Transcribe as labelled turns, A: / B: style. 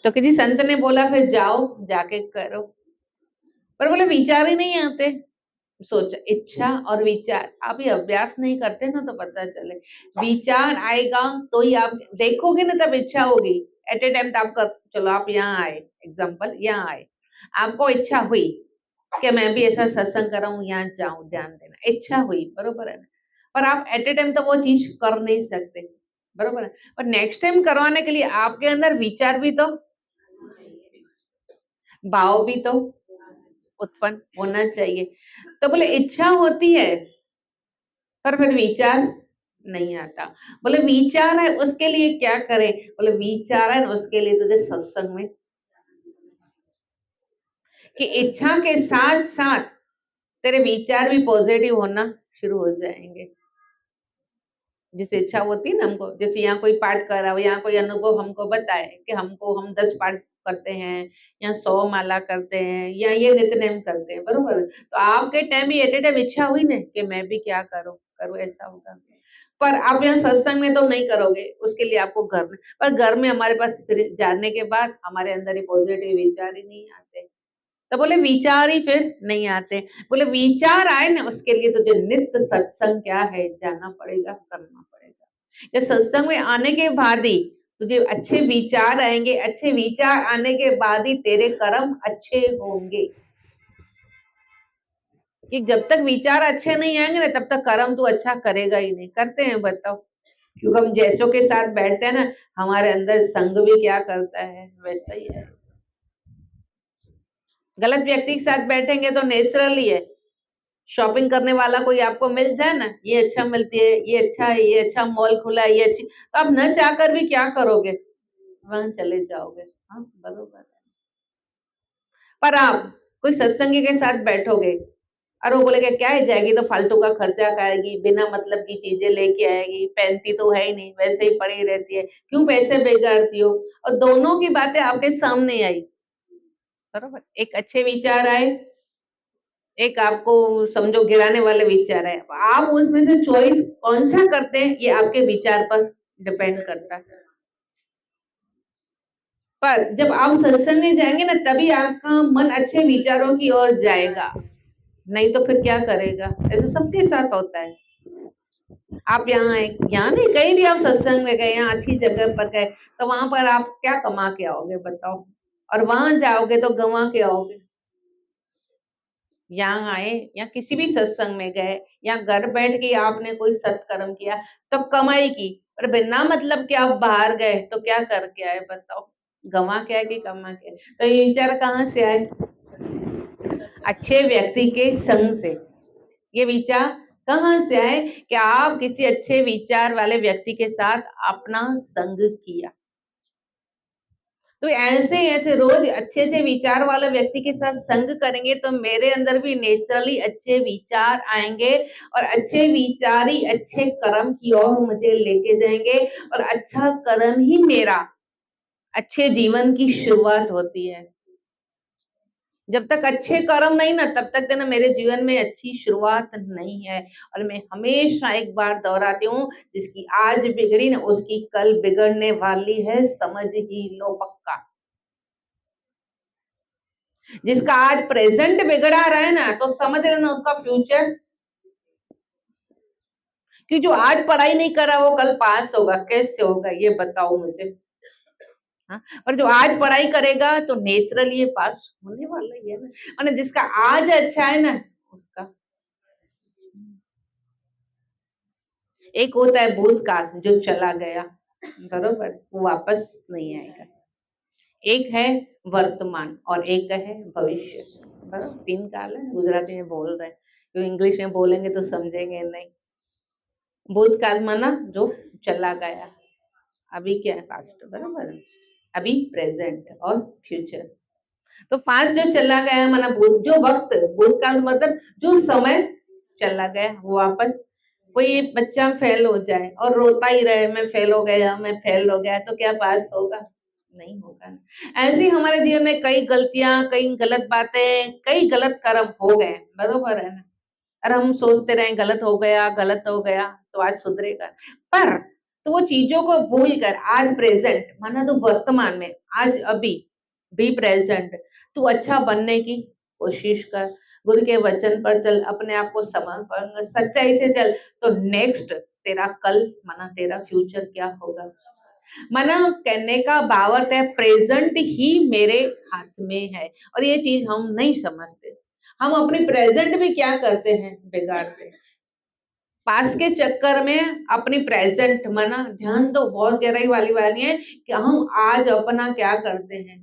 A: तो किसी संत ने बोला फिर जाओ जाके करो, पर बोले विचार ही नहीं आते। सोच, इच्छा और विचार आप ये अभ्यास नहीं करते ना तो पता चले। विचार आएगा तो ही आप देखोगे ना, तब इच्छा होगी। एट ए टाइम तो आप चलो आप यहाँ आए, एग्जाम्पल यहाँ आए, आपको इच्छा हुई कि मैं भी ऐसा सत्संग कर रहा हूँ, यहाँ जाऊं, ध्यान देना, इच्छा हुई, बरोबर है ना। पर आप एट ए टाइम तो वो चीज कर नहीं सकते, बरोबर है। पर नेक्स्ट टाइम करवाने के लिए आपके अंदर विचार भी तो, भाव भी तो उत्पन्न होना चाहिए। तो बोले इच्छा होती है पर फिर विचार नहीं आता। बोले विचार है उसके लिए क्या करें? बोले विचार है ना उसके लिए तुझे सत्संग में, कि इच्छा के साथ साथ तेरे विचार भी पॉजिटिव होना शुरू हो जाएंगे। जैसे इच्छा होती है ना हमको, जैसे यहाँ कोई पाठ कर रहा हो, यहाँ कोई अनुभव हमको बताए कि हम 10 पाठ करते हैं या 100 माला करते हैं या ये नित्यनेम करते हैं, बरोबर। तो आपके टाइम भी एट ए टाइम इच्छा हुई ना कि मैं भी क्या करूं करूं, ऐसा होगा। पर आप यहाँ सत्संग में तो नहीं करोगे, उसके लिए आपको घर में, पर घर में हमारे पास फिर जानने के बाद हमारे अंदर ही पॉजिटिव विचार ही नहीं आते। तो बोले विचार ही फिर नहीं आते। बोले विचार आए ना उसके लिए तुझे नित्य सत्संग क्या है जाना पड़ेगा, करना पड़ेगा। ये सत्संग में आने के बाद ही तुझे अच्छे विचार आएंगे, अच्छे विचार आने के बाद ही तेरे कर्म अच्छे होंगे। कि जब तक विचार अच्छे नहीं आएंगे ना तब तक कर्म तू अच्छा करेगा ही नहीं। करते हैं बताओ, क्योंकि हम जैसों के साथ बैठते हैं ना, हमारे अंदर संग भी क्या करता है वैसा ही है। गलत व्यक्ति के साथ बैठेंगे तो नेचुरली है, शॉपिंग करने वाला कोई आपको मिल जाए ना, ये अच्छा मिलती है, ये अच्छा है, ये अच्छा मॉल खुला है, ये अच्छी, तो आप न चाहकर भी क्या करोगे, वहां चले जाओगे। हाँ बरोबर है। पर आप कोई सत्संगी के साथ बैठोगे और वो बोलेगा क्या है, जाएगी तो फालतू का खर्चा करेगी, बिना मतलब की चीजें लेके आएगी, पहनती तो है ही नहीं, वैसे ही पड़ी रहती है, क्यों पैसे बिगाड़ती हो। और दोनों की बातें आपके सामने आई, बरोबर। एक अच्छे विचार आए, एक आपको समझो गिराने वाले विचार है। आप उसमें से चॉइस कौन सा करते हैं ये आपके विचार पर डिपेंड करता है। पर जब आप सत्संग में जाएंगे ना तभी आपका मन अच्छे विचारों की ओर जाएगा, नहीं तो फिर क्या करेगा। ऐसा सबके साथ होता है। आप यहाँ आए, यहाँ नहीं, कहीं भी आप सत्संग में गए, यहाँ अच्छी जगह पर गए, तो वहां पर आप क्या कमा के आओगे बताओ, और वहां जाओगे तो गंवा के आओगे। यहाँ आए या किसी भी सत्संग में गए या घर बैठ के आपने कोई सत्कर्म किया तो कमाई की, पर बिना मतलब कि आप बाहर गए तो क्या करके आए बताओ, गंवा के आए कि कमा के आए? तो ये विचार कहाँ से आए? अच्छे व्यक्ति के संग से। ये विचार कहाँ से आए कि आप किसी अच्छे विचार वाले व्यक्ति के साथ अपना संग किया। तो ऐसे ऐसे रोज अच्छे अच्छे विचार वाले व्यक्ति के साथ संग करेंगे तो मेरे अंदर भी नेचुरली अच्छे विचार आएंगे, और अच्छे विचार ही अच्छे कर्म की ओर मुझे लेके जाएंगे, और अच्छा कर्म ही मेरा अच्छे जीवन की शुरुआत होती है। जब तक अच्छे कर्म नहीं ना तब तक ना मेरे जीवन में अच्छी शुरुआत नहीं है। और मैं हमेशा एक बार दोहराती हूँ, जिसकी आज बिगड़ी ना उसकी कल बिगड़ने वाली है, समझ ही लो पक्का। जिसका आज प्रेजेंट बिगड़ा रहा है ना तो समझ लेना उसका फ्यूचर, कि जो आज पढ़ाई नहीं कर रहा वो कल पास होगा, कैसे होगा ये बताओ मुझे। हाँ, और जो आज पढ़ाई करेगा तो नेचुरली ये पास होने वाला ही है ना। और जिसका आज अच्छा है ना उसका, एक होता है भूतकाल जो चला गया, बरोबर, वो वापस नहीं आएगा। एक है वर्तमान और एक है भविष्य, बरोबर। 3 काल है, गुजराती में बोल रहे हैं, तो इंग्लिश में बोलेंगे तो समझेंगे नहीं। भूतकाल माना जो चला गया, अभी क्या है पास्ट, बरोबर, अभी प्रेजेंट और फ्यूचर। तो पास्ट जो चला गया माना भूत, जो वक्त, भूतकाल मतलब जो समय चला गया वो वापस। कोई बच्चा फेल हो जाए और रोता ही रहे, मैं फेल हो गया, मैं फेल हो गया, तो क्या पास होगा? नहीं होगा ना। ऐसे ही हमारे जीवन में कई गलतियां, कई गलत बातें, कई गलत कर्म हो गए, बरोबर है ना। और हम सोचते रहे गलत हो गया, गलत हो गया, तो आज सुधरेगा। पर तो वो चीज़ों को भूल कर आज प्रेज़ेंट माना तो वर्तमान में, आज अभी, बी प्रेज़ेंट तू अच्छा बनने की कोशिश कर। गुरु के वचन पर चल, अपने आप को समर्पण कर, सच्चाई से चल, तो नेक्स्ट तेरा कल माना तेरा फ्यूचर क्या होगा। माना कहने का भावार्थ है प्रेज़ेंट ही मेरे हाथ में है और ये चीज़ हम नहीं समझते। हम अपनी प्रेज़ेंट भी क्या करते हैं, बिगाड़ते हैं। पास्ट के चक्कर में अपनी प्रेज़ेंट माना ध्यान तो बहुत गहराई वाली बात है कि हम आज अपना क्या करते हैं,